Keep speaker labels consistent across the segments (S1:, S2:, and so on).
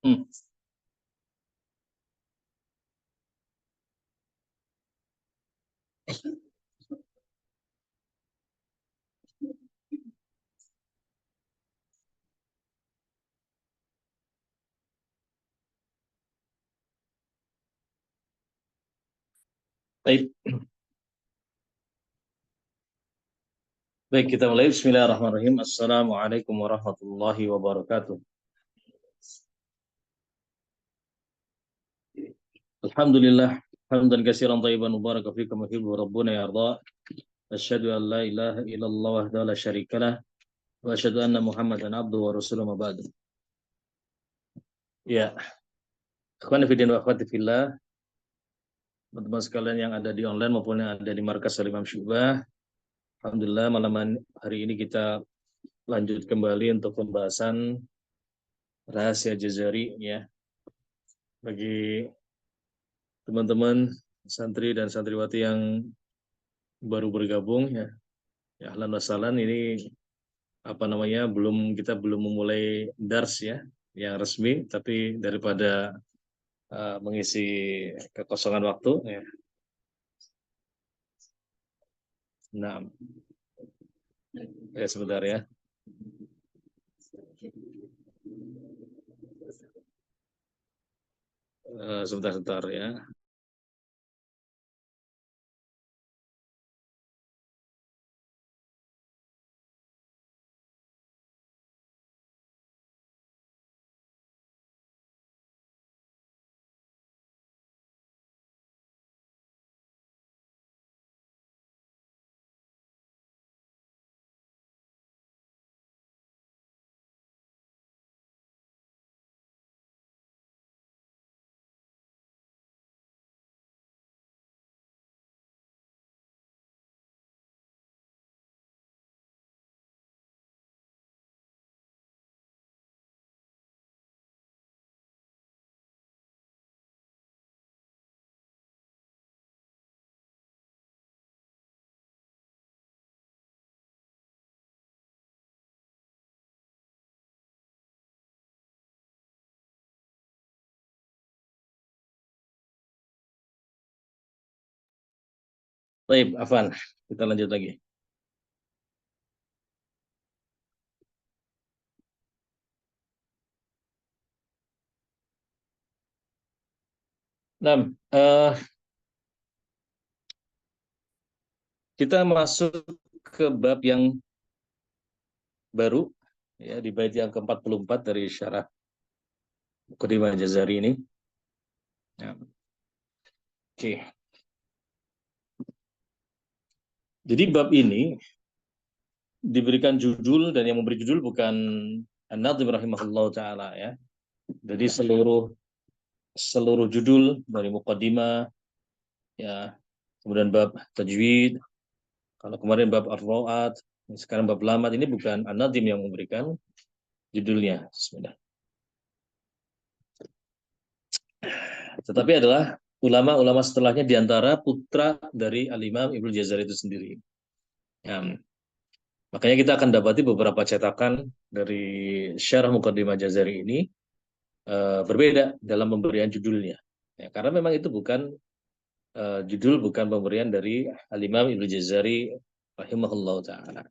S1: Hmm. Baik, baik kita mulai. Bismillahirrahmanirrahim. Assalamualaikum warahmatullahi wabarakatuh. Alhamdulillah, hamdan katsiran thayyiban mubarakan fihi kama yuhibbu rabbuna yarda. Asyhadu an la ilaha illallah wahdahu la syarikalah wa asyhadu anna Muhammadan abduhu wa rasuluhu ma ba'du. Ya, ikhwan fillah wa akhwati fillah, teman-teman sekalian yang ada di online maupun yang ada di markas Al Imam Syu'bah. Alhamdulillah malam hari ini kita lanjut kembali untuk pembahasan rahasia Jazari ya. Bagi teman-teman santri dan santriwati yang baru bergabung ya, ya ahlan wa sahlan. Ini apa namanya, kita belum memulai dars ya yang resmi, tapi daripada mengisi kekosongan waktu ya. Nah, ya sebentar ya. Sebentar ya. Baik, Afan, kita lanjut lagi. Nah, kita masuk ke bab yang baru ya, di bait yang ke-44 dari syarah Muqaddimah Jazari ini. Ya. Oke. Jadi bab ini diberikan judul, dan yang memberi judul bukan An-Nadhim rahimahullah taala ya. Jadi seluruh judul dari Muqaddimah ya, kemudian bab tajwid, kalau kemarin bab ar-ra'at, sekarang bab lamat, ini bukan An-Nadhim yang memberikan judulnya. Bismillah. Tetapi adalah ulama-ulama setelahnya, diantara putra dari Al-Imam Ibnu Jazari itu sendiri. Ya, makanya kita akan dapati beberapa cetakan dari syarah Muqaddimah Jazari ini berbeda dalam pemberian judulnya. Ya, karena memang itu bukan judul, bukan pemberian dari Al-Imam Ibnu Jazari rahimahullah ta'ala.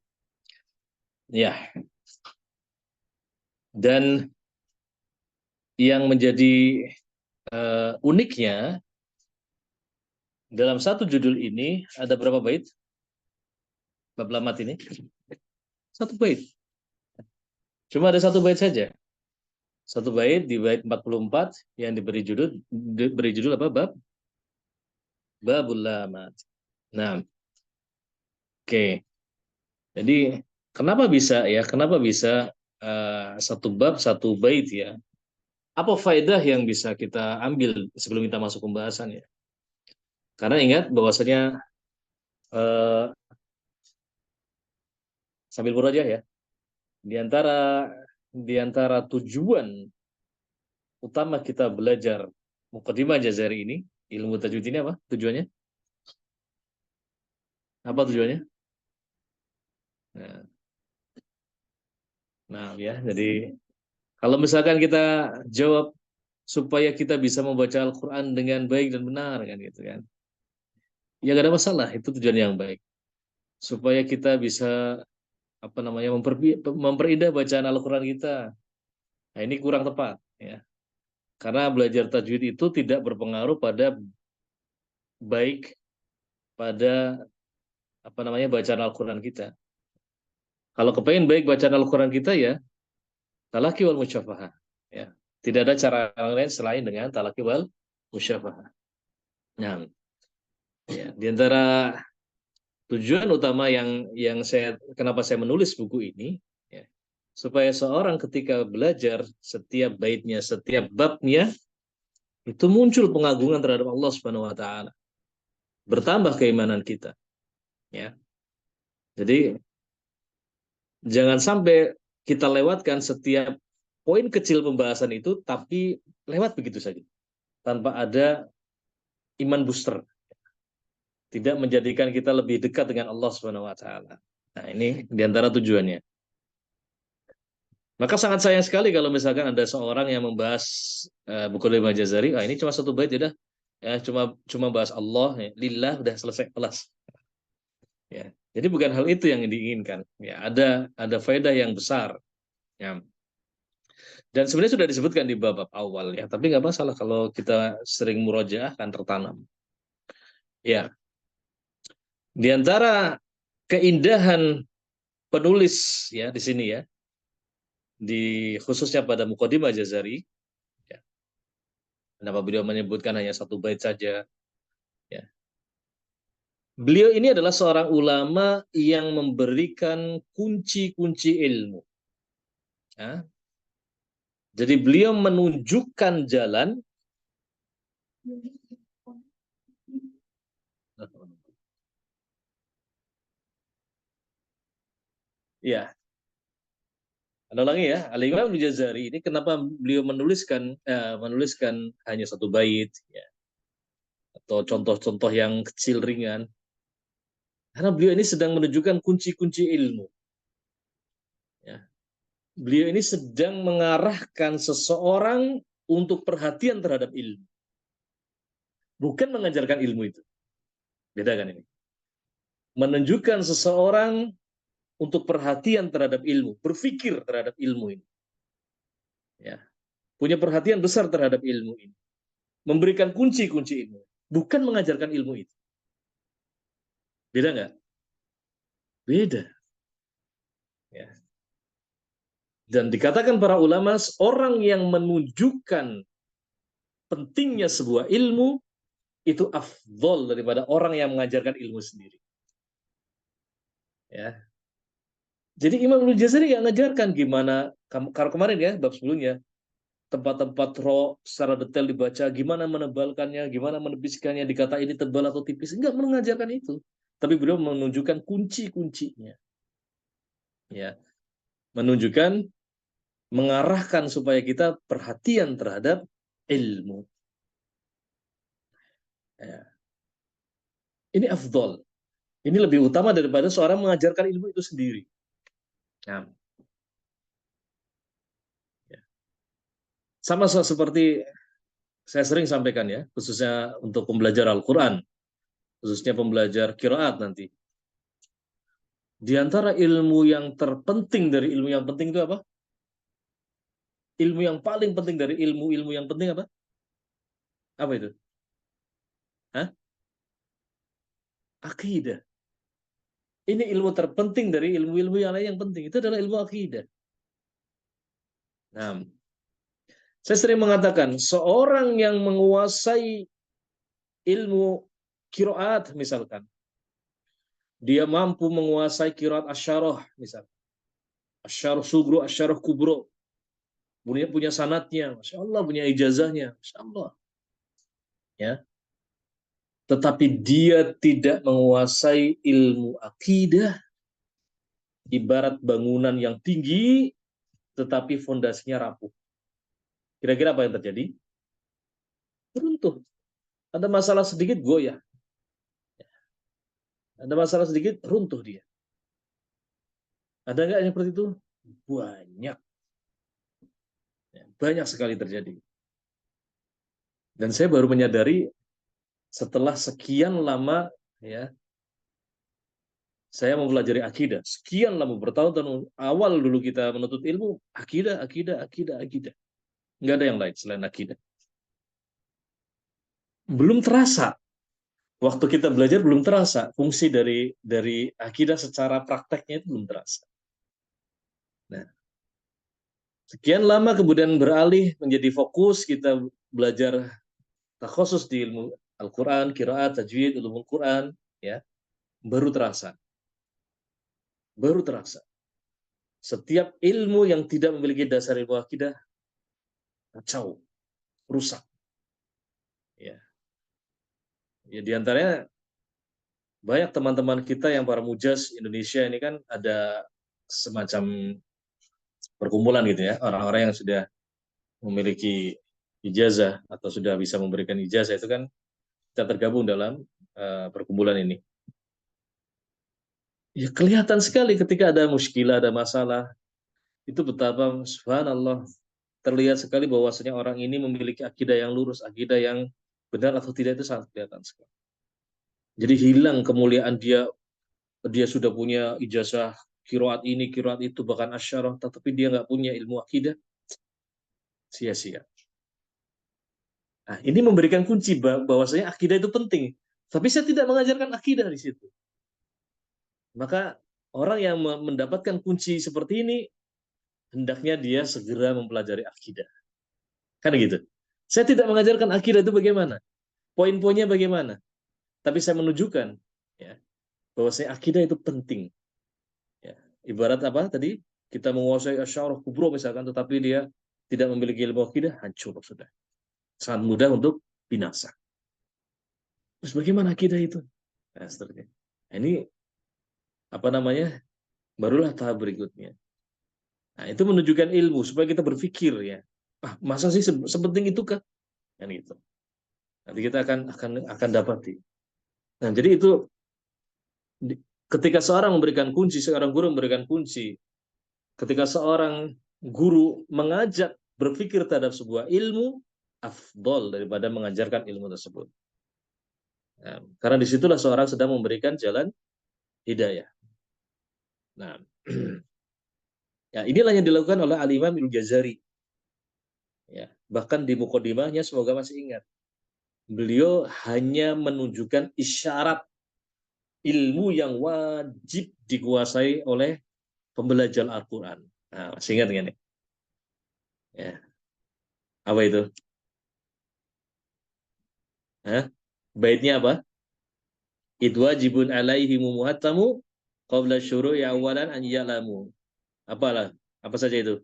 S1: Ya, dan yang menjadi uniknya, dalam satu judul ini ada berapa bait? Bab lamat ini satu bait. Cuma ada satu bait saja. Satu bait di bait 44 yang diberi judul apa? Babul lamat. Nah, oke. Jadi kenapa bisa ya? Kenapa bisa satu bab satu bait ya? Apa faedah yang bisa kita ambil sebelum kita masuk pembahasan ya? Karena ingat bahwasanya eh, sambil berusaha ya, di antara tujuan utama kita belajar Muqaddimah Jazari ini, ilmu tajwid ini apa tujuannya? Apa tujuannya? Nah, nah ya, jadi kalau misalkan kita jawab supaya kita bisa membaca Al-Quran dengan baik dan benar kan gitu kan. Ya nggak ada masalah, itu tujuan yang baik. Supaya kita bisa apa namanya memperindah bacaan Al-Quran kita. Nah, ini kurang tepat ya. Karena belajar tajwid itu tidak berpengaruh pada baik pada apa namanya bacaan Al-Quran kita. Kalau kepengen baik bacaan Al-Quran kita ya talaki wal musyafahah. Ya. Tidak ada cara lain selain dengan talaki wal musyafahah. Nah, ya, di antara tujuan utama yang saya kenapa saya menulis buku ini ya, supaya seorang ketika belajar setiap baitnya, setiap babnya itu muncul pengagungan terhadap Allah Subhanahu wa taala. Bertambah keimanan kita, ya. Jadi jangan sampai kita lewatkan setiap poin kecil pembahasan itu tapi lewat begitu saja tanpa ada iman booster, tidak menjadikan kita lebih dekat dengan Allah Subhanahu wa taala. Nah, ini diantara tujuannya. Maka sangat sayang sekali kalau misalkan ada seorang yang membahas buku Imam Jazari, ini cuma satu bait ya, ya cuma cuma bahas Allah, ya, lillah udah selesai kelas. Ya. Jadi bukan hal itu yang diinginkan. Ya, ada faedah yang besar. Ya. Dan sebenarnya sudah disebutkan di bab awal ya, tapi nggak masalah kalau kita sering murojaah akan tertanam. Ya, di antara keindahan penulis ya di sini ya, di khususnya pada Muqaddimah Jazari, ya, kenapa beliau menyebutkan hanya satu bait saja? Ya. Beliau ini adalah seorang ulama yang memberikan kunci-kunci ilmu. Ya. Jadi beliau menunjukkan jalan. Ya, ada lagi ya. Al-Imam Al-Jazari ini kenapa beliau menuliskan hanya satu bait ya, atau contoh-contoh yang kecil ringan. Karena beliau ini sedang menunjukkan kunci-kunci ilmu. Ya. Beliau ini sedang mengarahkan seseorang untuk perhatian terhadap ilmu. Bukan mengajarkan ilmu itu. Beda kan ini? Menunjukkan seseorang untuk perhatian terhadap ilmu, berpikir terhadap ilmu ini. Ya. Punya perhatian besar terhadap ilmu ini. Memberikan kunci-kunci ilmu. Bukan mengajarkan ilmu itu. Beda nggak? Beda. Ya. Dan dikatakan para ulama, orang yang menunjukkan pentingnya sebuah ilmu, itu afdol daripada orang yang mengajarkan ilmu sendiri. Ya. Jadi Imam Ibnu Jazari yang mengajarkan gimana, kalau kemarin ya, bab sebelumnya, tempat-tempat roh secara detail dibaca, gimana menebalkannya, gimana menepiskannya, dikata ini tebal atau tipis. Enggak mengajarkan itu. Tapi beliau menunjukkan kunci-kuncinya. Ya. Menunjukkan, mengarahkan supaya kita perhatian terhadap ilmu. Ya. Ini afdol. Ini lebih utama daripada seorang mengajarkan ilmu itu sendiri. Nah, ya. Sama seperti saya sering sampaikan ya, khususnya untuk pembelajar Al-Quran, khususnya pembelajar qiraat nanti. Di antara ilmu yang terpenting dari ilmu yang penting itu apa? Ilmu yang paling penting dari ilmu-ilmu yang penting apa? Apa itu? Hah? Akidah. Ini ilmu terpenting dari ilmu-ilmu yang lain yang penting. Itu adalah ilmu akidah. Nah, saya sering mengatakan, seorang yang menguasai ilmu qiraat misalkan, dia mampu menguasai qiraat asyarah misalkan, asyarah sugro, asyarah kubro, punya sanatnya, masya Allah, punya ijazahnya, masya Allah, ya. Tetapi dia tidak menguasai ilmu akidah, ibarat bangunan yang tinggi, tetapi fondasinya rapuh. Kira-kira apa yang terjadi? Runtuh. Ada masalah sedikit goyah. Ada masalah sedikit runtuh dia. Ada nggak yang seperti itu? Banyak. Banyak sekali terjadi. Dan saya baru menyadari setelah sekian lama, ya, saya mempelajari akidah. Sekian lama, bertahun-tahun awal dulu kita menuntut ilmu, akidah, akidah, akidah, akidah. Nggak ada yang lain selain akidah. Belum terasa. Waktu kita belajar belum terasa. Fungsi dari akidah secara prakteknya itu belum terasa. Nah, sekian lama kemudian beralih menjadi fokus kita belajar khusus di ilmu Al-Quran, qiraat, tajwid, ulumul Quran, ya, baru terasa. Baru terasa. Setiap ilmu yang tidak memiliki dasar ilmu akidah, kacau, rusak. Ya, ya diantaranya banyak teman-teman kita yang para mujas Indonesia ini kan ada semacam perkumpulan gitu ya, orang-orang yang sudah memiliki ijazah atau sudah bisa memberikan ijazah itu kan kita tergabung dalam perkumpulan ini. Ya kelihatan sekali ketika ada muskilah, ada masalah, itu betapa subhanallah terlihat sekali bahwasanya orang ini memiliki akidah yang lurus, akidah yang benar atau tidak itu sangat kelihatan sekali. Jadi hilang kemuliaan dia, dia sudah punya ijazah kiroat ini, kiroat itu, bahkan asyarah, tetapi dia nggak punya ilmu akidah, sia-sia. Nah, ini memberikan kunci bahwasanya akidah itu penting. Tapi saya tidak mengajarkan akidah di situ. Maka orang yang mendapatkan kunci seperti ini, hendaknya dia segera mempelajari akidah. Kan gitu. Saya tidak mengajarkan akidah itu bagaimana, poin-poinnya bagaimana. Tapi saya menunjukkan, ya, bahwasanya akidah itu penting. Ya. Ibarat apa tadi? Kita menguasai asyarah kubro misalkan, tetapi dia tidak memiliki ilmu akidah, hancur sudah. Sangat mudah untuk binasa. Terus bagaimana akidah itu? Nah, seterusnya. Nah, ini apa namanya? Barulah tahap berikutnya. Nah, itu menunjukkan ilmu supaya kita berpikir ya. Ah, masa sih sepenting itu kan? Kan gitu. Nanti kita akan dapati. Nah, jadi itu ketika seorang memberikan kunci, seorang guru memberikan kunci, ketika seorang guru mengajak berpikir terhadap sebuah ilmu, afdol daripada mengajarkan ilmu tersebut. Nah, karena disitulah seorang sedang memberikan jalan hidayah. Nah, ya inilah yang dilakukan oleh Al-Imam Al-Ghazali. Ya, bahkan di mukodimahnya semoga masih ingat. Beliau hanya menunjukkan isyarat ilmu yang wajib dikuasai oleh pembelajar Al-Quran. Nah, masih ingat nggak nih? Ya, apa itu? Hah? Baitnya apa? Itu wajibun alaihi muhattamu qabla syuru'i awalan an ya'lamu. Apalah? Apa saja itu?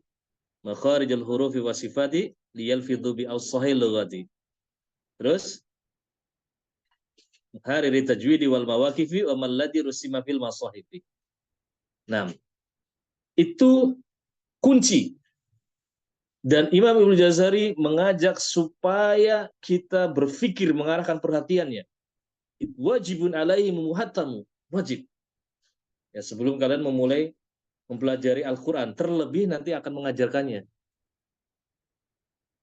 S1: Makharijul hurufi wa sifati liyalfidhu bi awsahil lughati. Terus hariri tajwidi wal mawaqifi wa malladhi rusima fil masahifi. Nah, itu kunci. Dan Imam Ibnu Jazari mengajak supaya kita berpikir mengarahkan perhatiannya. Wajibun alaihi muhattamu. Wajib. Ya, sebelum kalian memulai mempelajari Al-Quran, terlebih nanti akan mengajarkannya.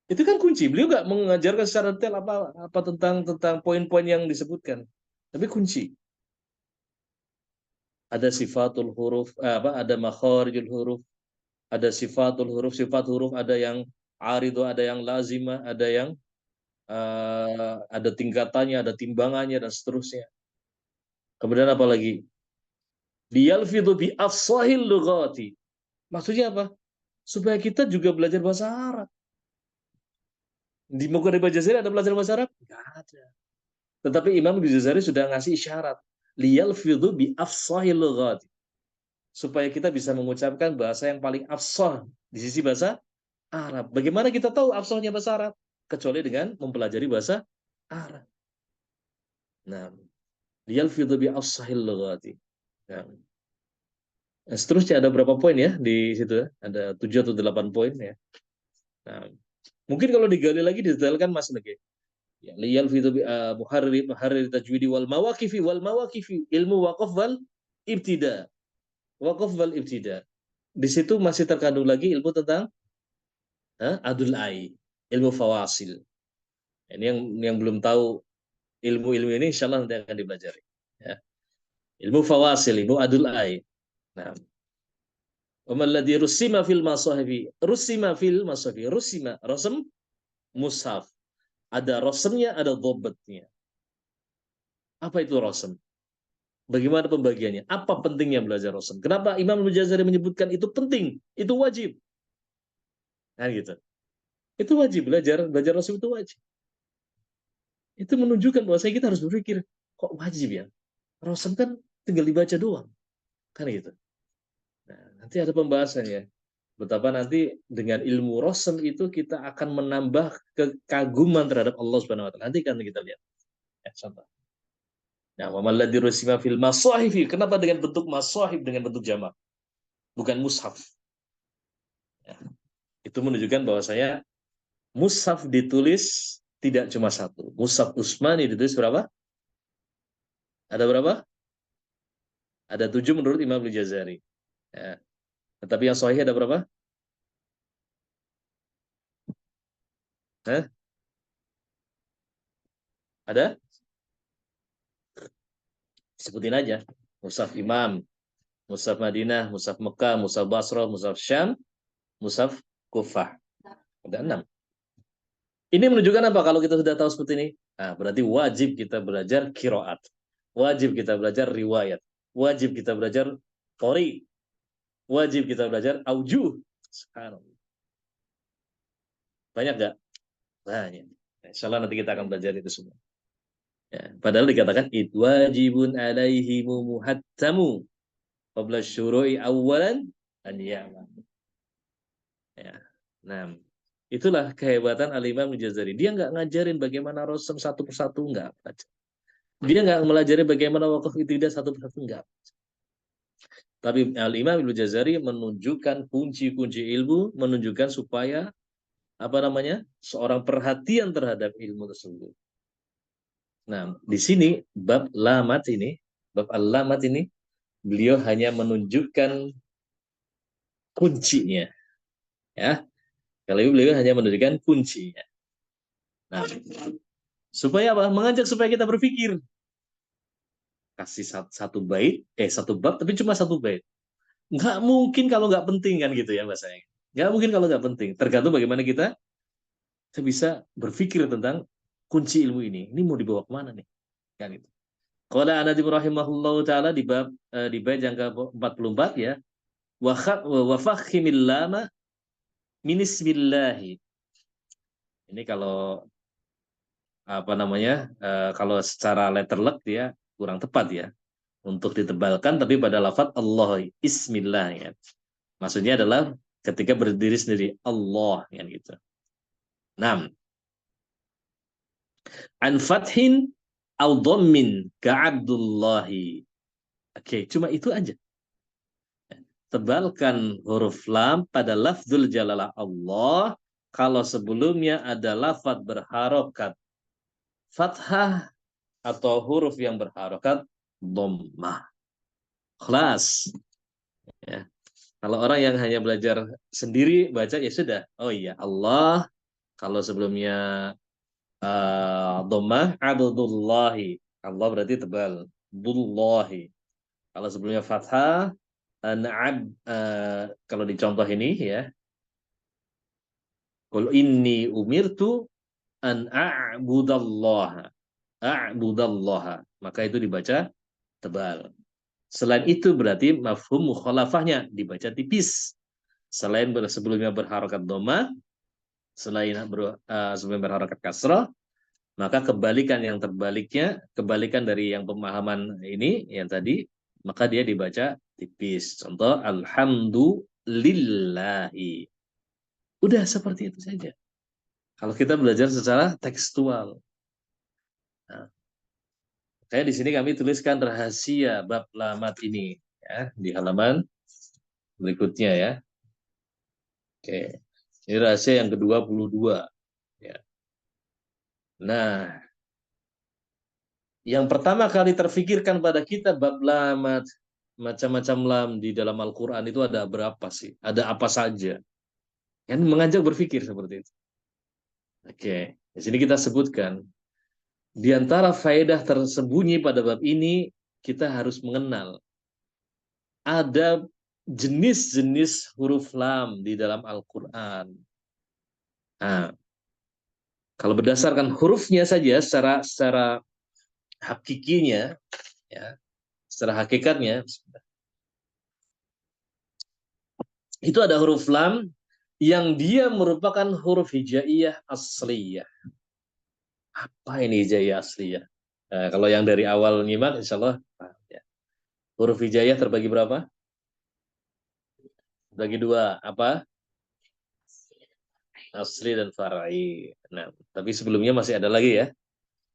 S1: Itu kan kunci. Beliau nggak mengajarkan secara detail apa tentang poin-poin yang disebutkan. Tapi kunci. Ada sifatul huruf, ada makharijul huruf, ada sifatul huruf, sifat huruf, ada yang arido, ada yang lazimah, ada yang ada tingkatannya, ada timbangannya dan seterusnya. Kemudian apa lagi? Liyalfidhu bi afsahil lughati. Maksudnya apa? Supaya kita juga belajar bahasa Arab. Di Muqaddimah Jazari ada belajar bahasa Arab? Enggak ada. Tetapi Imam Ghazali sudah ngasih isyarat. Liyalfidhu bi afsahil lughati. Supaya kita bisa mengucapkan bahasa yang paling afsah di sisi bahasa Arab. Bagaimana kita tahu afsahnya bahasa Arab? Kecuali dengan mempelajari bahasa Arab. Nah, liyalfidhu bi afsahil lughati. Nah, seterusnya ada berapa poin ya di situ? Ada 7 atau 8 poin ya. Nah, mungkin kalau digali lagi didetailkan Mas lagi. Ya, liyal fi muharrir tajwidi wal mawaqifi ilmu waqaf wal ibtida. Waqaf wal ibtida. Di situ masih terkandung lagi ilmu tentang adul ai, ilmu fawasil. Ini yang belum tahu ilmu-ilmu ini, insya Allah nanti akan dipelajari. Ya. Ilmu fawasil, ilmu adul ai. Nah, Wamalladhi rusima fil masahifi. Rusima fil masahifi. Rusima. Rasem mushaf. Ada rasemnya, ada dhobetnya. Apa itu rasem? Bagaimana pembagiannya? Apa pentingnya belajar rasem? Kenapa Imam Al-Jazari menyebutkan itu penting? Itu wajib. Nah, gitu. Itu wajib belajar. Belajar rasem itu wajib. Itu menunjukkan bahwa kita harus berpikir, kok wajib ya? Rasem kan tinggal dibaca doang. Kan gitu. Nah, nanti ada pembahasannya. Betapa nanti dengan ilmu rosem itu kita akan menambah kekaguman terhadap Allah Subhanahu wa taala. Nanti kan kita lihat. Ya, contoh. Nah, wa malladzi rusima fil masahifi. Kenapa dengan bentuk masahif dengan bentuk jamak? Bukan mushaf. Ya. Itu menunjukkan bahwa saya mushaf ditulis tidak cuma satu. Mushaf Utsmani ditulis berapa? Ada berapa? Ada 7 menurut Imam Al-Jazari. Ya. Tetapi yang sahih ada berapa? Hah? Ada? Sebutin aja. Mushaf Imam, Mushaf Madinah, Mushaf Mekah, Mushaf Basrah, Mushaf Syam, Mushaf Kufah. Ada 6. Ini menunjukkan apa kalau kita sudah tahu seperti ini? Nah, berarti wajib kita belajar kiroat. Wajib kita belajar riwayat. Wajib kita belajar qori. Wajib kita belajar aujuh. Banyak nggak? Banyak. Insya Allah nanti kita akan belajar itu semua. Ya, padahal dikatakan it wajibun alaihimu muhattamu qabla syuru'i awalan an ya'lam. Ya. Nah, itulah kehebatan Al-Imam Al-Jazari. Dia nggak ngajarin bagaimana rosem satu persatu, nggak. Dia nggak melajari bagaimana wakaf tidak satu persatu, nggak. Tapi Al-Imam Al-Jazari menunjukkan kunci-kunci ilmu, menunjukkan supaya apa namanya seorang perhatian terhadap ilmu tersebut. Nah, di sini bab al-lamat ini, beliau hanya menunjukkan kuncinya, ya. Kalau beliau hanya menunjukkan kuncinya. Nah, supaya apa? Mengajak supaya kita berpikir. Kasih satu bab, tapi cuma satu bait. Nggak mungkin kalau nggak penting kan gitu ya bahasanya. Nggak mungkin kalau nggak penting. Tergantung bagaimana kita bisa berpikir tentang kunci ilmu ini. Ini mau dibawa kemana nih? Kan gitu. Qala An-Nadim rahimahullahu taala di bait yang ke-44 ya. Wa fakhimil lama min ismillahi. Ini kalau apa namanya? Kalau secara letter luck dia kurang tepat ya. Untuk ditebalkan tapi pada lafaz Allah Bismillah ya. Maksudnya adalah ketika berdiri sendiri Allah kan gitu. 6. An fathin au dhammin ka Abdullahi. Oke, cuma itu aja. Tebalkan huruf lam pada lafzul jalalah Allah kalau sebelumnya ada lafaz berharokat fathah atau huruf yang berharokat dhammah. Kelas. Ya. Kalau orang yang hanya belajar sendiri baca ya sudah. Oh iya, Allah kalau sebelumnya dhammah Abdullahi. Allah berarti tebal. Bullahi. Kalau sebelumnya fathah kalau di contoh ini ya. Qul inni umirtu an a'budallaha. A'budallaha. Maka itu dibaca tebal. Selain itu berarti mafhum mukhalafahnya dibaca tipis. Selain sebelumnya berharokat doma, sebelum berharokat kasrah, maka kebalikan yang terbaliknya, kebalikan dari yang pemahaman ini yang tadi, maka dia dibaca tipis. Contoh alhamdulillahi. Udah seperti itu saja. Kalau kita belajar secara tekstual. Nah, kayak di sini kami tuliskan rahasia bab lamat ini ya di halaman berikutnya ya. Oke. Ini rahasia yang ke-22 ya. Nah, yang pertama kali terfikirkan pada kita bab lamat, macam-macam lam di dalam Al-Qur'an itu ada berapa sih? Ada apa saja? Yang mengajak berpikir seperti itu. Oke. Di sini kita sebutkan, di antara faedah tersembunyi pada bab ini, kita harus mengenal ada jenis-jenis huruf lam di dalam Al-Quran. Nah, kalau berdasarkan hurufnya saja, secara hakikinya, ya, secara hakikatnya, itu ada huruf lam yang dia merupakan huruf hijaiyah asliyah. Apa ini hijaiyah asliyah? Nah, kalau yang dari awal nyimak, insya Allah, ya. Huruf hijaiyah terbagi berapa? Bagi dua. Apa? Asli dan far'i. Nah, tapi sebelumnya masih ada lagi ya.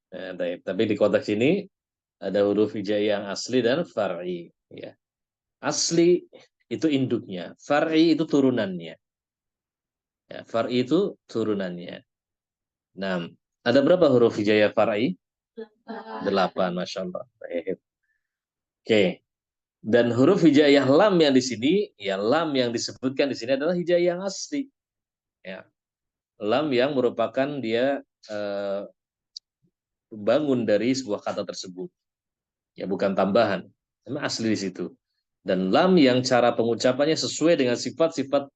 S1: Nah, tapi di konteks ini ada huruf hijaiyah yang asli dan far'i. Ya. Asli itu induknya, far'i itu turunannya. Ya, far'i itu turunannya. Nah, ada berapa huruf hijaiyah far'i? 8, Masya Allah. Baik. Oke. Dan huruf hijaiyah lam yang di sini, ya lam yang disebutkan di sini adalah hijaiyah yang asli. Ya. Lam yang merupakan dia bangun dari sebuah kata tersebut. Ya bukan tambahan. Memang asli di situ. Dan lam yang cara pengucapannya sesuai dengan sifat-sifat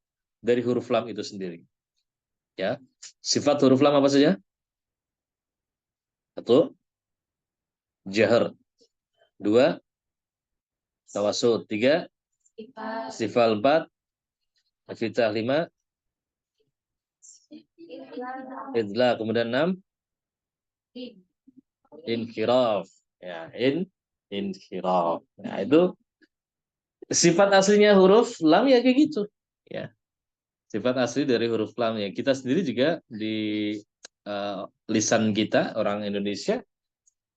S1: dari huruf lam itu sendiri. Ya. Sifat huruf lam apa saja? Satu, jahar. Dua, tawasud. Tiga, istifal. Empat, iftitah. Lima, idlah. Kemudian enam, inkhiraf. Ya, inkhiraf. Nah, itu sifat aslinya huruf lam ya kayak gitu. Ya, sifat asli dari huruf lam ya. Kita sendiri juga di lisan kita orang Indonesia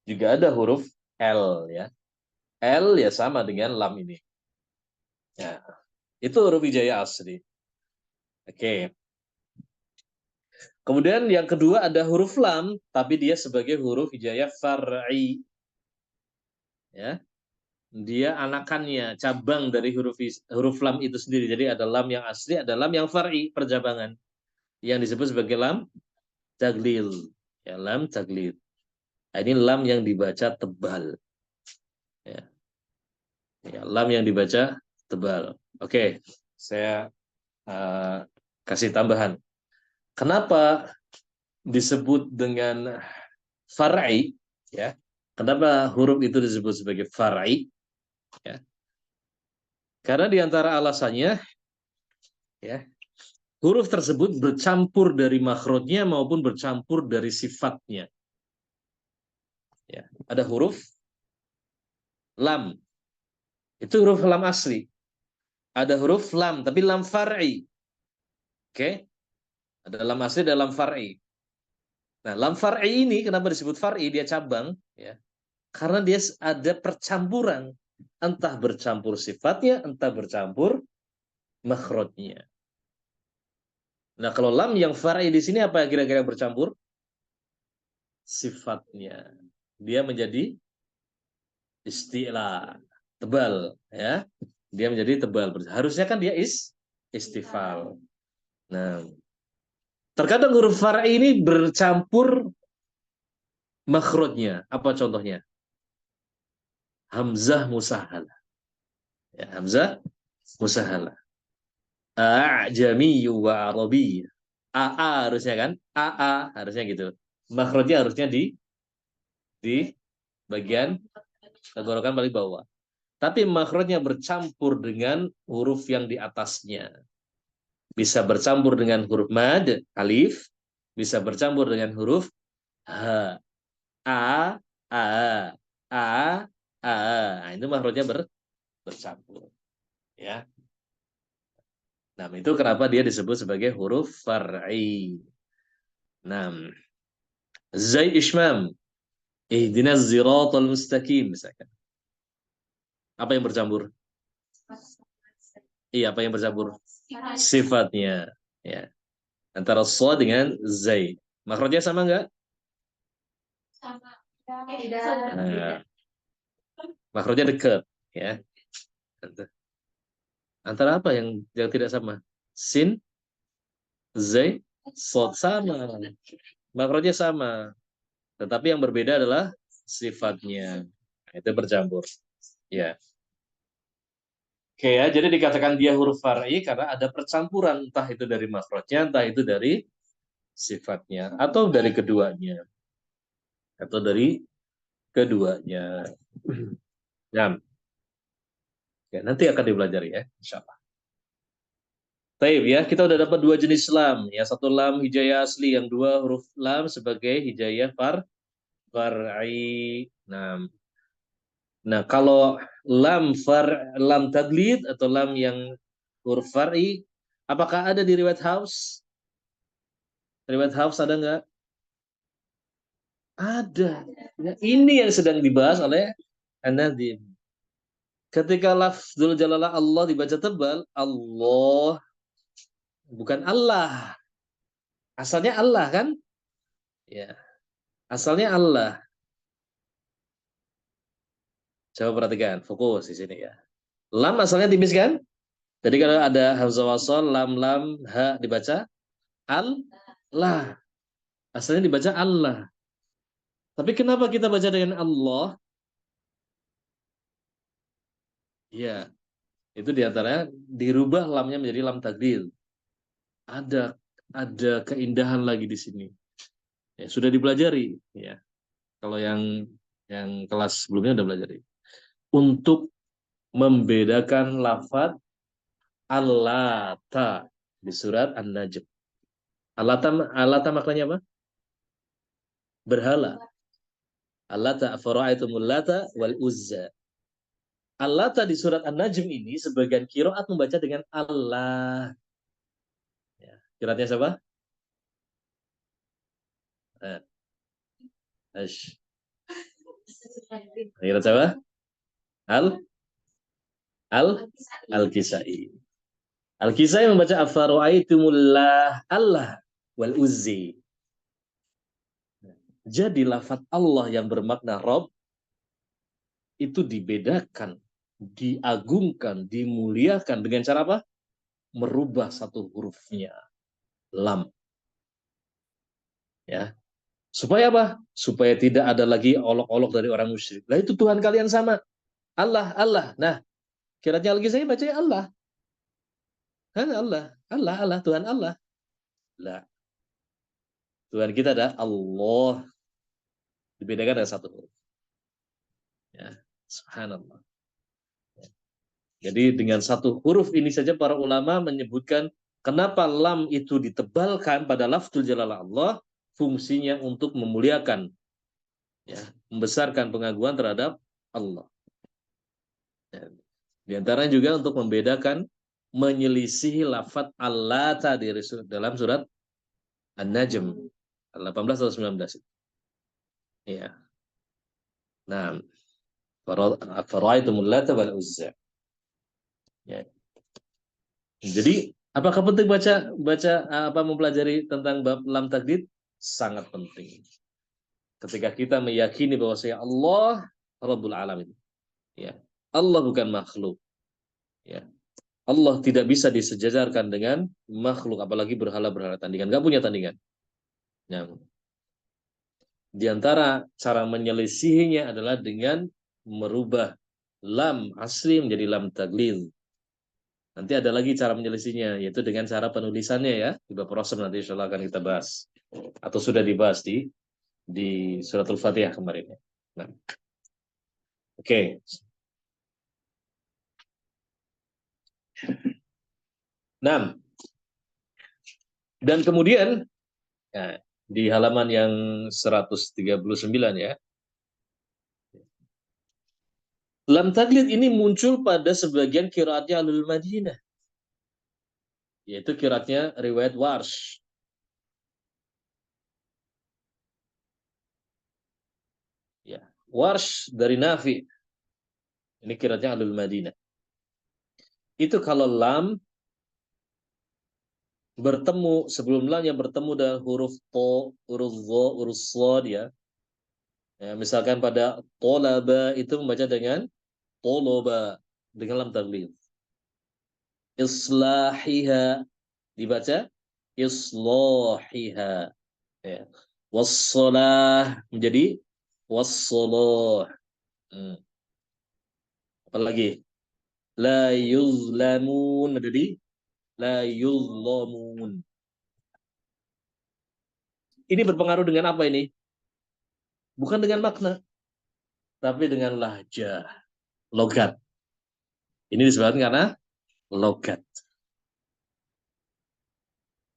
S1: juga ada huruf L ya. L ya sama dengan lam ini. Ya, itu huruf hijaiyah asli. Oke. Kemudian yang kedua ada huruf lam, tapi dia sebagai huruf hijaiyah far'i. Ya, dia anakannya, cabang dari huruf lam itu sendiri. Jadi ada lam yang asli, ada lam yang far'i, percabangan. Yang disebut sebagai lam taglil. Ya, lam taglil. Nah, ini lam yang dibaca tebal. Ya. Ya, lam yang dibaca tebal. Oke, saya uh, kasih tambahan. Kenapa disebut dengan far'i? Ya, kenapa huruf itu disebut sebagai far'i? Ya, karena di antara alasannya, ya, huruf tersebut bercampur dari makhrajnya maupun bercampur dari sifatnya. Ya, ada huruf lam, itu huruf lam asli. Ada huruf lam, tapi lam far'i. Oke, ada lam asli, ada lam far'i. Nah, lam far'i ini kenapa disebut far'i? Dia cabang, ya. Karena dia ada percampuran, entah bercampur sifatnya, entah bercampur makhrajnya. Nah, kalau lam yang far'i di sini apa kira-kira bercampur? Sifatnya. Dia menjadi istilah, tebal, ya. Dia menjadi tebal. Harusnya kan dia istifal. Nah, terkadang huruf far'i ini bercampur makhrajnya. Apa contohnya? Hamzah musahalah. Ya, Hamzah musahalah. A'jami wa arabi. AA harusnya kan? AA harusnya gitu. Makhrajnya harusnya di bagian tenggorokan paling bawah. Tapi makhrajnya bercampur dengan huruf yang di atasnya. Bisa bercampur dengan huruf mad, alif, bisa bercampur dengan huruf h, a, a, a, a. Nah, itu makhrajnya bercampur. Ya. Nah, itu kenapa dia disebut sebagai huruf far'i. Nah, Zai Ishmam, ihdinas ziratal mustaqim misalkan. Apa yang bercampur? Iya, apa yang bercampur? Sifatnya. Ya. Antara so dengan zai. Makhrajnya sama enggak?
S2: Sama. Tidak.
S1: Nah, makhrajnya dekat, ya. Antara apa yang tidak sama? Sin, zai, sod sama. Makhrajnya sama, tetapi yang berbeda adalah sifatnya. Itu bercampur. Ya. Oke ya, jadi dikatakan dia huruf far'i karena ada percampuran, entah itu dari makhrajnya, entah itu dari sifatnya, atau dari keduanya. Atau dari keduanya. Ya, ya nanti akan dipelajari ya, insya Allah. Taib ya, kita udah dapat dua jenis lam. Ya, satu lam hijayah asli, yang dua huruf lam sebagai hijayah far'i. Nah, kalau lam tadlid atau lam yang huruf far'i, apakah ada di riwayat Hafs? Riwayat Hafs ada nggak? Ada. Ya, ini yang sedang dibahas oleh An-Nadim. Ketika lafzul jalalah Allah dibaca tebal, Allah bukan Allah. Asalnya Allah kan? Ya, asalnya Allah. Coba perhatikan, fokus di sini ya. Lam asalnya tipis kan? Jadi kalau ada hamzah wasal, lam lam ha dibaca Allah. Asalnya dibaca Allah. Tapi kenapa kita baca dengan Allah? Ya, itu diantaranya dirubah lamnya menjadi lam takdir. Ada ada keindahan lagi di sini. Ya, sudah dipelajari. Ya, kalau yang kelas sebelumnya udah pelajari. Untuk membedakan lafaz Allata di surat An-Najm. Allata maknanya apa? Berhala. Allata afara'aitumul lata wal uzza. Allata di surat An-Najm ini sebagian kiroat membaca dengan Allah. Ya. Kiroatnya siapa? Eh, Ash. Kiroat siapa? Al Al Al-Kisai. Al-Kisai membaca afara'aitumullah Allah wal uzzi. Jadi lafaz Allah yang bermakna Rob itu dibedakan, diagungkan, dimuliakan dengan cara apa? Merubah satu hurufnya, lam. Ya, supaya apa? Supaya tidak ada lagi olok-olok dari orang musyrik. Lah itu Tuhan kalian sama. Allah, Allah. Nah, kiranya lagi saya baca Allah. Kan Allah, Allah, Allah, Tuhan Allah. Lah, Tuhan kita ada Allah. Dibedakan dengan satu huruf. Ya, subhanallah. Jadi dengan satu huruf ini saja para ulama menyebutkan kenapa lam itu ditebalkan pada lafzul jalalah Allah, fungsinya untuk memuliakan, ya, membesarkan pengaguan terhadap Allah. Ya. Di antaranya juga untuk membedakan menyelisihi lafaz Allah tadi dalam surat An-Najm 18 atau 19. Ya. Nah, fara'aitumul lata wal uzza. Ya. Jadi, apakah penting baca baca apa mempelajari tentang bab lam takdid? Sangat penting. Ketika kita meyakini bahwa saya Allah Rabbul Alamin. Ya. Allah bukan makhluk. Ya. Allah tidak bisa disejajarkan dengan makhluk, apalagi berhala-berhala tandingan. Nggak punya tandingan. Nah, di antara cara menyelisihinya adalah dengan merubah lam asli menjadi lam taglil. Nanti ada lagi cara menyelisihinya, yaitu dengan cara penulisannya ya. Di bab Rasul nanti insya Allah akan kita bahas. Atau sudah dibahas di suratul Fatihah kemarin. Nah, oke. Nah, dan kemudian ya, di halaman yang 139 ya. Lam taglid ini muncul pada sebagian kiraatnya Ahlul Madinah. Yaitu kiraatnya riwayat Warsh. Ya, Warsh dari Nafi. Ini kiraatnya Ahlul Madinah. Itu kalau lam bertemu, sebelum lam yang bertemu dengan huruf to, huruf zo, huruf sod ya. Ya, misalkan pada tolaba itu membaca dengan toloba dengan lam taglid. Islahiha dibaca islahiha. Ya. Wassalah menjadi wassaloh. Apalagi? La yuzlamun menjadi la yuzlamun. Ini berpengaruh dengan apa ini? Bukan dengan makna, tapi dengan lahjah, logat. Ini disebabkan karena logat.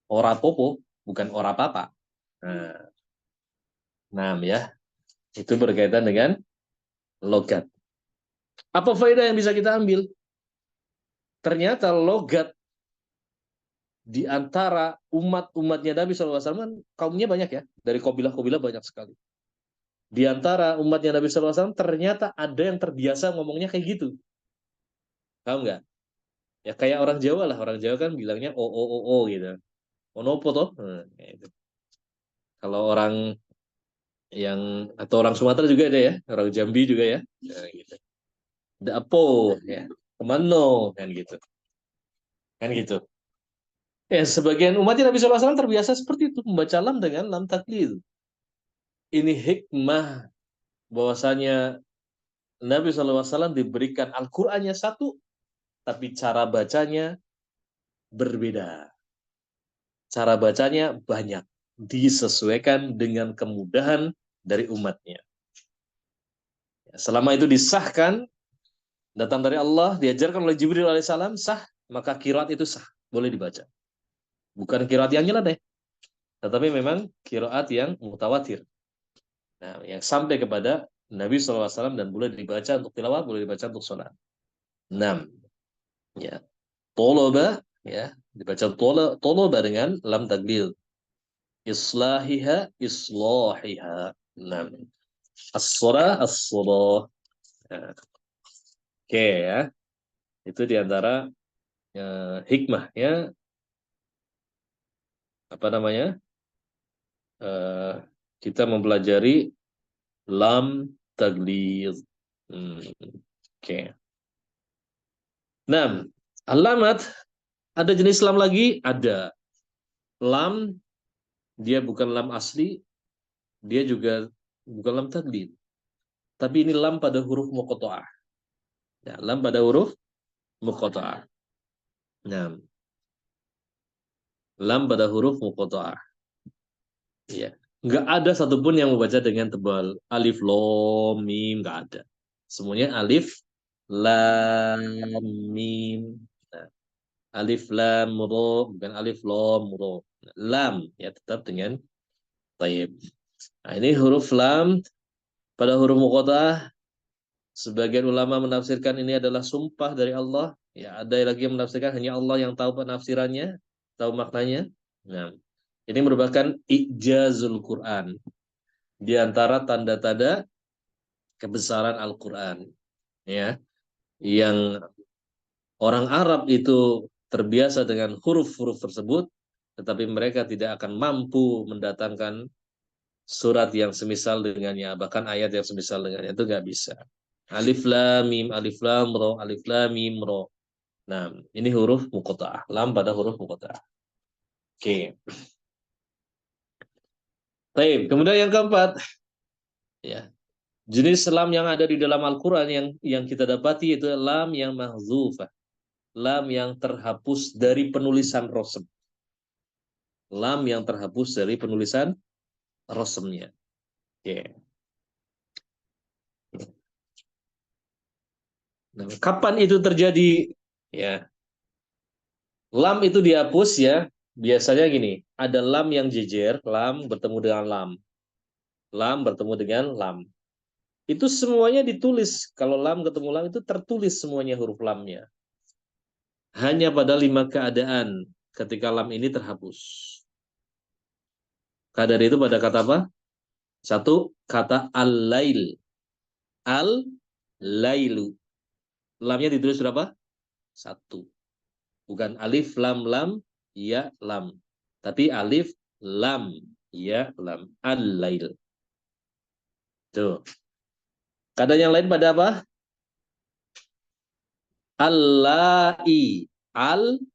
S1: Ora popo, bukan ora papa. Nah, ya, itu berkaitan dengan logat. Apa faedah yang bisa kita ambil? Ternyata logat di antara umat-umatnya Nabi SAW kan kaumnya banyak ya. Dari kabilah-kabilah banyak sekali. Di antara umatnya Nabi SAW ternyata ada yang terbiasa ngomongnya kayak gitu. Tahu nggak? Ya kayak orang Jawa lah. Orang Jawa kan bilangnya o gitu. Onopo toh? Gitu. Kalau orang yang atau orang Sumatera juga ada ya. Orang Jambi juga ya. Nah, gitu. Ada apo ya. Kemano kan gitu. Kan gitu. Ya, sebagian umat Nabi SAW terbiasa seperti itu, membaca lam dengan lam taklid. Ini hikmah bahwasanya Nabi SAW diberikan Al-Qur'annya satu, tapi cara bacanya berbeda. Cara bacanya banyak, disesuaikan dengan kemudahan dari umatnya. Selama itu disahkan, datang dari Allah, diajarkan oleh Jibril alaihissalam, sah, maka kiroat itu sah, boleh dibaca. Bukan kiroat yang nyeleneh, tetapi memang kiroat yang mutawatir. Nah, yang sampai kepada Nabi SAW dan boleh dibaca untuk tilawah, boleh dibaca untuk sholat. 6. Ya. Toloba, ya, dibaca toloba dengan lam taglil. Islahiha, islahiha. 6. As-surah, as-surah. Nah, oke ya. Itu diantara hikmah ya, apa namanya? Eh, kita mempelajari lam taglil. Oke. 6. Alamat. Ada jenis lam lagi? Ada. Lam, dia bukan lam asli, dia juga bukan lam tadlid. Tapi ini lam pada huruf muqatta'ah. Ya, lam pada huruf muqatta'ah. Nah, lam pada huruf muqatta'ah. Ya. Nggak ada satupun yang membaca dengan tebal. Alif, lam, mim, nggak ada. Semuanya alif, lam, mim. Nah, alif, lam, ro, bukan alif, lam, ro. Lam, ya tetap dengan taib. Nah, ini huruf lam pada huruf muqatta'ah. Sebagian ulama menafsirkan ini adalah sumpah dari Allah. Ya, ada lagi yang menafsirkan hanya Allah yang tahu penafsirannya, tahu maknanya. Nah, ini merupakan ijazul Quran. Di antara tanda-tanda kebesaran Al-Quran. Ya, yang orang Arab itu terbiasa dengan huruf-huruf tersebut, tetapi mereka tidak akan mampu mendatangkan surat yang semisal dengannya, bahkan ayat yang semisal dengannya itu nggak bisa. Alif lam mim, alif lam ro, alif lam mim ro. Nah, ini huruf muqatta'ah. Lam pada huruf muqatta'ah. Oke. Baik, kemudian yang keempat, ya. Jenis lam yang ada di dalam Al-Qur'an yang kita dapati itu lam yang mahdzufah. Lam yang terhapus dari penulisan rosem. Lam yang terhapus dari penulisan rosemnya. Oke. Nah, kapan itu terjadi? Ya, lam itu dihapus ya. Biasanya gini, ada lam yang jejer, lam bertemu dengan lam. Lam bertemu dengan lam. Itu semuanya ditulis. Kalau lam ketemu lam itu tertulis semuanya huruf lamnya. Hanya pada 5 keadaan ketika lam ini terhapus. Keadaan itu pada kata apa? Satu, kata al-lail. Al-lailu. Lamnya ditulis berapa? Satu. Bukan alif, lam, lam, ya, lam. Tapi alif, lam, ya, lam. Al-lail. Tuh. Keadaan yang lain pada apa? Al-lai. Al-lai.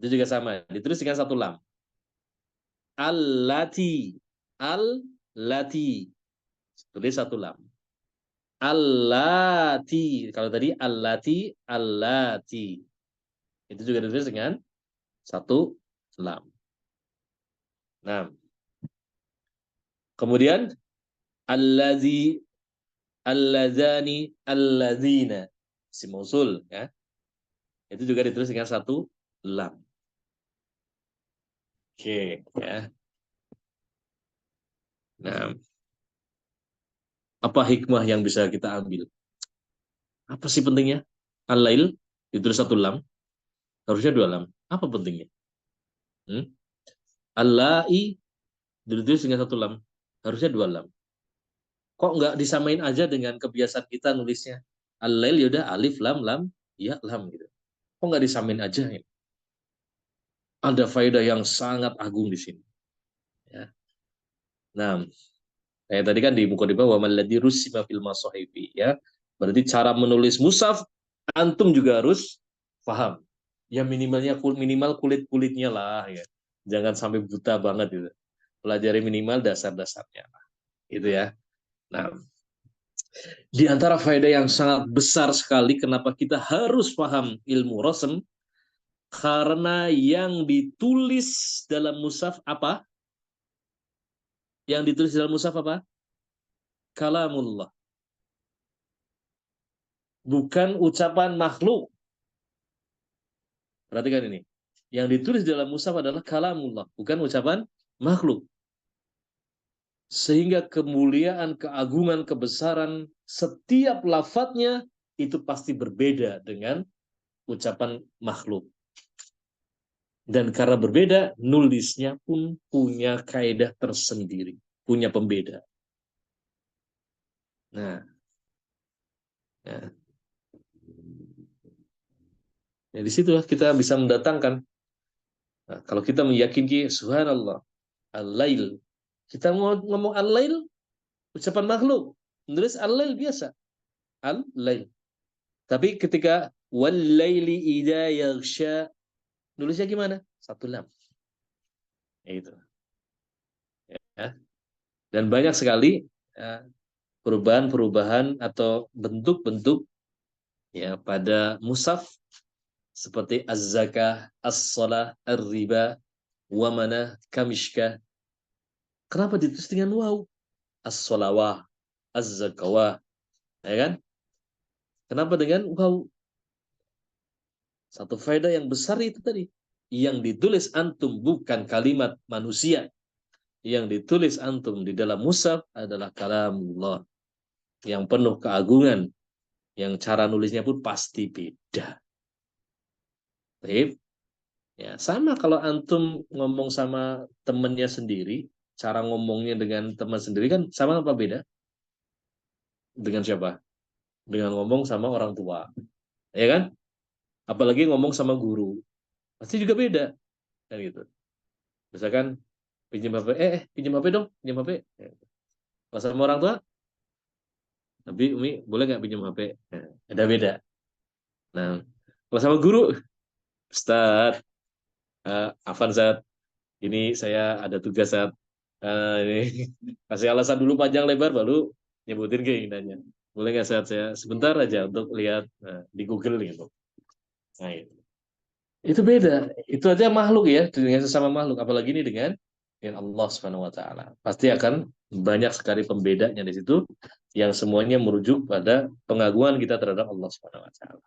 S1: Itu juga sama. Ditulis dengan satu lam. allati, allati, tulis satu lam. Allati, kalau tadi allati, allati, itu juga ditulis dengan satu lam. Nah, kemudian allazi, allazani, allazina, si mausul ya, itu juga ditulis dengan satu lam. Oke ya. Nah, apa hikmah yang bisa kita ambil? Apa sih pentingnya? Al-lail ditulis satu lam, harusnya dua lam. Apa pentingnya? Hmm? Al-lai ditulis dengan satu lam, harusnya dua lam. Kok nggak disamain aja dengan kebiasaan kita nulisnya? Al-lail yaudah alif lam lam, ya lam gitu. Kok nggak disamain aja? Ya? Ada faedah yang sangat agung di sini. Ya. Nah, kayak tadi kan di mukadimah wa malladzi rusima fil masahifi ya. Berarti cara menulis mushaf antum juga harus paham. Ya minimalnya minimal kulit-kulitnya lah ya. Jangan sampai buta banget gitu. Pelajari minimal dasar-dasarnya. Gitu ya. Nah, di antara faedah yang sangat besar sekali kenapa kita harus paham ilmu rasm karena yang ditulis dalam mushaf apa? Yang ditulis dalam mushaf apa? Kalamullah. Bukan ucapan makhluk. Perhatikan ini. Yang ditulis dalam mushaf adalah kalamullah, bukan ucapan makhluk. Sehingga kemuliaan, keagungan, kebesaran setiap lafadznya itu pasti berbeda dengan ucapan makhluk. Dan karena berbeda, nulisnya pun punya kaidah tersendiri, punya pembeda. Nah, nah, ya disitulah kita bisa mendatangkan. Nah, kalau kita meyakini subhanallah, al-lail, kita ngomong al-lail, ucapan makhluk, nulis al-lail biasa, al-lail. Tapi ketika wal-laili idza yaghsha, nulisnya gimana? Satu lam. Itu. Ya. Dan banyak sekali ya, perubahan-perubahan atau bentuk-bentuk ya pada mushaf seperti az-zakah, as-shalah, ar-riba, wa mana, kamishkah. Kenapa ditulis dengan waw? As-sholawah, az-zakawah, ya kan? Kenapa dengan waw? Satu faedah yang besar itu tadi. Yang ditulis antum bukan kalimat manusia. Yang ditulis antum di dalam mushaf adalah kalamullah. Yang penuh keagungan. Yang cara nulisnya pun pasti beda. Baik. Ya, sama kalau antum ngomong sama temennya sendiri, cara ngomongnya dengan teman sendiri kan sama apa beda? Dengan siapa? Dengan ngomong sama orang tua. Ya kan? Apalagi ngomong sama guru. Pasti juga beda. Kan gitu. Misalkan pinjam HP, pinjam HP dong, pinjam HP. Kalau sama orang tua, tapi Umi boleh nggak pinjam HP? Nah, ada beda. Nah, kalau sama guru, Ustaz, Afan Zat, ini saya ada tugas saat ini kasih alasan dulu panjang lebar baru nyebutin keinginannya. Boleh nggak saat saya sebentar aja untuk lihat di Google gitu. Nah, itu beda. Itu aja makhluk ya dengan sesama makhluk, apalagi ini dengan Allah Subhanahu wa taala. Pasti akan banyak sekali pembedanya di situ yang semuanya merujuk pada pengagungan kita terhadap Allah Subhanahu wa taala.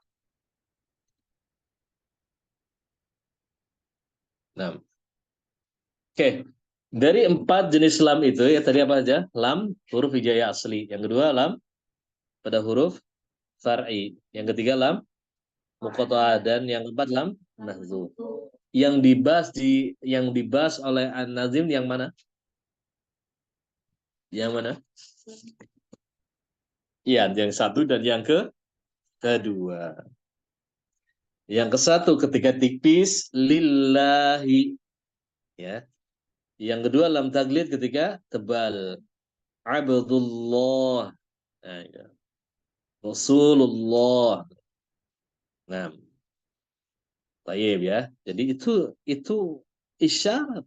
S1: Nah, oke. Dari empat jenis lam itu ya tadi apa aja? Lam huruf hijaiyah asli. Yang kedua lam pada huruf far'i. Yang ketiga lam muqatta'ah dan yang keempat lam nahzu. Yang dibahas oleh An-Nazim yang mana? Yang mana? Iya, yang satu dan yang kedua. Yang ke satu ketika tipis lillahi ya. Yang kedua lam taglid ketika tebal. Abdullah. Nah, ya. Rasulullah. Nah, tayyib ya. Jadi itu isyarat.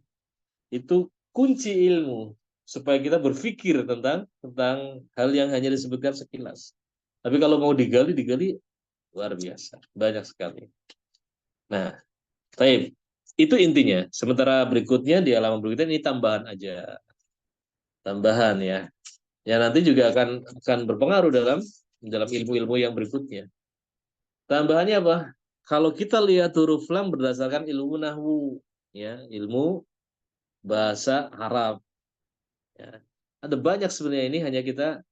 S1: itu kunci ilmu supaya kita berpikir tentang hal yang hanya disebutkan sekilas. Tapi kalau mau digali luar biasa, banyak sekali. Nah, baik. Itu intinya. Sementara berikutnya di halaman berikutnya ini tambahan aja. Tambahan ya. Ya nanti juga akan berpengaruh dalam ilmu-ilmu yang berikutnya. Tambahannya apa? Kalau kita lihat huruf lam berdasarkan ilmu nahwu, ya, ilmu bahasa Arab, ya. Ada banyak sebenarnya, ini hanya kita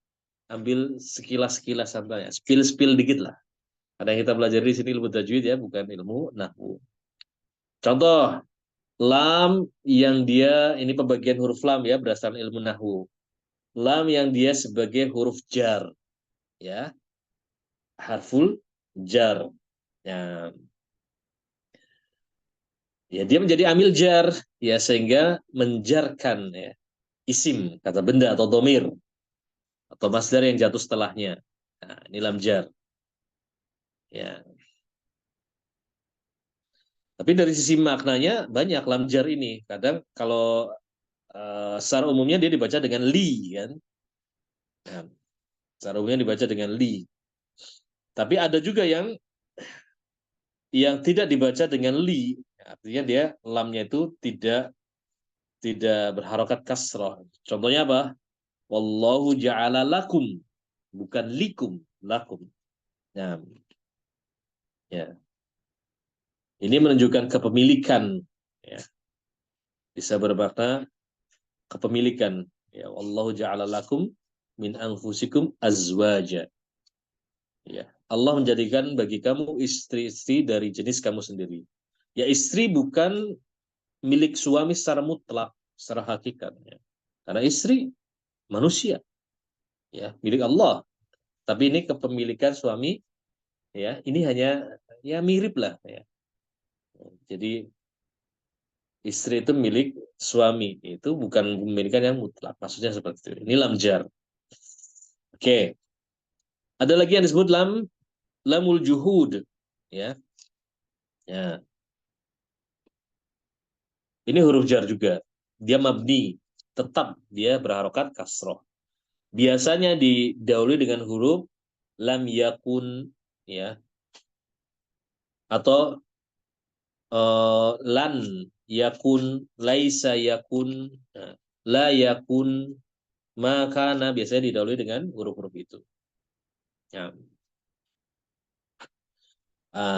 S1: ambil sekilas-sekilas sampelnya, spill-spill dikit lah. Ada yang kita belajar di sini ilmu tajwid ya, bukan ilmu nahwu. Contoh, lam yang dia ini pembagian huruf lam ya berdasarkan ilmu nahwu. Lam yang dia sebagai huruf jar, ya, harful jar. Ya, ya dia menjadi amil jar, ya sehingga menjarkan ya isim kata benda atau domir atau masdar yang jatuh setelahnya. Nah, ini lam jar. Ya, tapi dari sisi maknanya banyak lam jar ini. Kadang kalau secara umumnya dia dibaca dengan li kan. Nah, secara umumnya dibaca dengan li. Tapi ada juga yang tidak dibaca dengan li. Artinya dia lamnya itu tidak berharokat kasroh. Contohnya apa? Wallahu ja'ala lakum, bukan likum, lakum. Nah, ya. Ini menunjukkan kepemilikan, ya. Bisa bermakna kepemilikan. Ya, wallahu ja'ala lakum min anfusikum azwaja. Ya, Allah menjadikan bagi kamu istri-istri dari jenis kamu sendiri. Ya, istri bukan milik suami secara mutlak, secara hakikat. Ya. Karena istri manusia, ya milik Allah. Tapi ini kepemilikan suami, ya ini hanya ya mirip lah. Ya. Jadi istri itu milik suami, itu bukan kepemilikan yang mutlak. Maksudnya seperti itu. Ini lamjar. Oke, ada lagi yang disebut lamul juhud, ya. Ya, ini huruf jar juga. Dia mabni, tetap dia berharokat kasroh. Biasanya didahului dengan huruf lam yakun, ya, atau lan yakun, laisa yakun, nah, la yakun, maka biasanya didahului dengan huruf-huruf itu. Ya.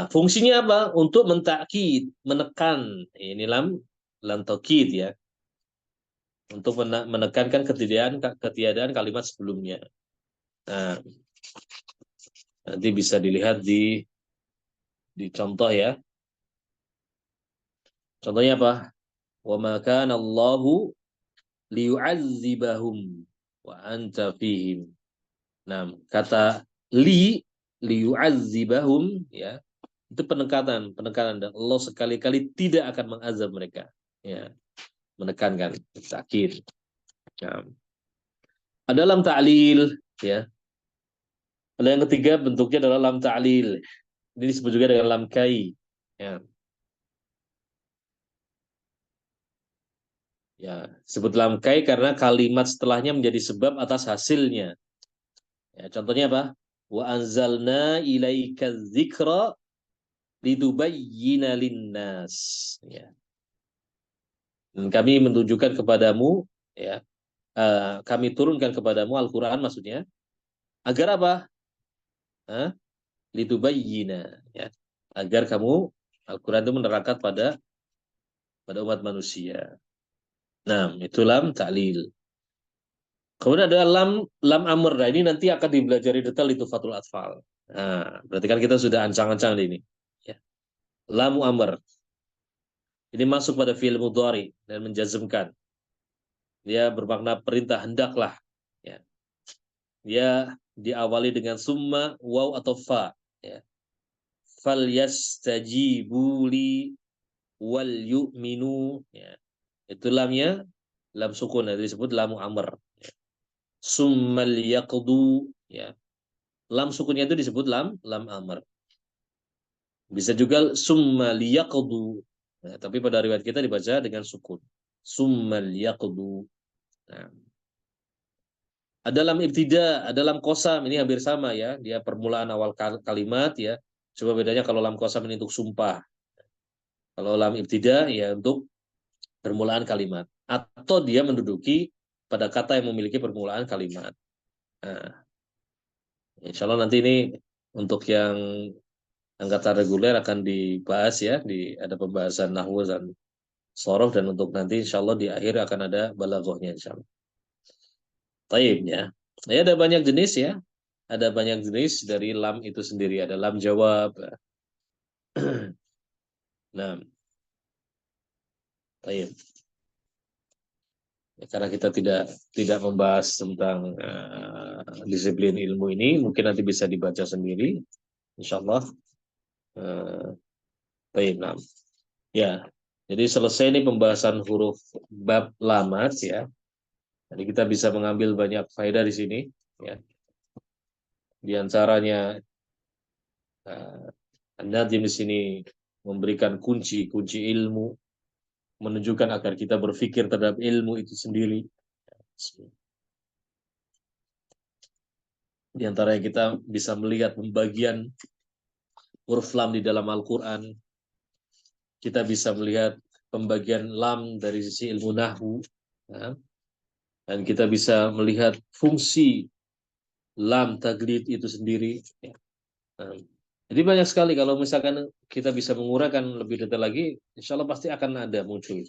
S1: Fungsinya apa? Untuk mentakkid, menekan. Ini lam taukid ya, untuk menekankan ketiadaan kalimat sebelumnya. Nah, nanti bisa dilihat di contoh ya. Contohnya apa? Wa ma kana Allahu liyu'adzibahum wa anta fihim. Nah, kata liyu'adzibahum ya, itu penekanan dan Allah sekali-kali tidak akan mengazab mereka. Ya, menekankan, takkid. Nah, ada lam ta'lil ya. Ada yang ketiga bentuknya adalah lam ta'lil. Ini disebut juga dengan lam kai. Ya. Ya, sebut lam kai karena kalimat setelahnya menjadi sebab atas hasilnya. Ya, contohnya apa? Wa anzalna ilaika dzikra litubayyina linnas. Ya. Dan kami menunjukkan kepadamu ya, kami turunkan kepadamu Al-Qur'an maksudnya agar apa? Litubayyina ya. Agar kamu Al-Qur'an itu menerangkan pada umat manusia. Nah, itu lam ta'lil. Kemudian ada lam amr. Nah, ini nanti akan dipelajari detail itu Fathul Atfal. Nah, berarti kan kita sudah ancang-ancang di ini. Ya. Lamu amr. Ini masuk pada fi'il mudhari dan menjazmkan. Dia bermakna perintah hendaklah. Ya. Dia diawali dengan summa, waw atau fa. Ya. Fal yastajibu li wal yu'minu. Ya. Itu lamnya lam sukun. Itu disebut lamu amr. Ya. Summal yaqdu. Ya. Lam sukunnya itu disebut lam amr. Bisa juga summa liyaqdu. Nah, tapi pada riwayat kita dibaca dengan sukun. summal yaqdu. Nah, dalam ibtida, dalam qasam ini hampir sama ya. Dia permulaan awal kalimat ya. Coba bedanya kalau lam qasam ini untuk sumpah. Kalau lam ibtida ya untuk permulaan kalimat. Atau dia menduduki pada kata yang memiliki permulaan kalimat. Nah, insya Allah nanti ini untuk yang angkatan reguler akan dibahas ya. Ada pembahasan nahwu dan sorof. Dan untuk nanti insya Allah di akhir akan ada balaghahnya insya Allah. Taib ya. Ya ada banyak jenis ya. Ada banyak jenis dari lam itu sendiri. Ada lam jawab. Nah, taib. Ya, karena kita tidak membahas tentang disiplin ilmu ini, mungkin nanti bisa dibaca sendiri, insya Allah. Baik, nah. Ya, jadi selesai nih pembahasan huruf bab lamat ya. Jadi kita bisa mengambil banyak faedah di sini ya. Di antaranya An-Nadhim di sini memberikan kunci ilmu, menunjukkan agar kita berpikir terhadap ilmu itu sendiri. Di antaranya kita bisa melihat pembagian huruf lam di dalam Al-Quran. Kita bisa melihat pembagian lam dari sisi ilmu nahwu. Ya. Dan kita bisa melihat fungsi lam taglid itu sendiri. Ya. Nah, jadi banyak sekali kalau misalkan kita bisa menguraikan lebih detail lagi, insya Allah pasti akan ada muncul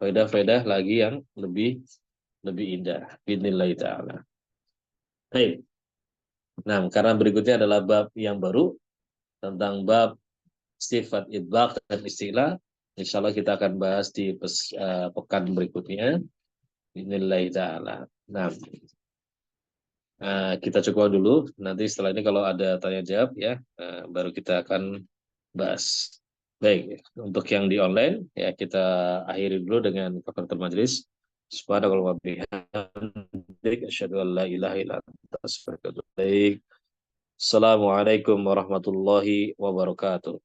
S1: faedah-faedah lagi yang lebih indah. Bismillahirrahmanirrahim ta'ala. Baik. Nah, karena berikutnya adalah bab yang baru tentang bab sifat idbaq dan istilah. Insya Allah kita akan bahas di pekan berikutnya. Bismillahirrahmanirrahim ta'ala. Nah, kita coba dulu. Nanti setelah ini kalau ada tanya jawab ya, baru kita akan bahas. Baik, untuk yang di online ya kita akhiri dulu dengan kafaratul majelis. Subhanallah wa bihamdik asyhadu an la ilaha illa anta astaghfiruka wa atubu ilaik. Assalamualaikum warahmatullahi wabarakatuh.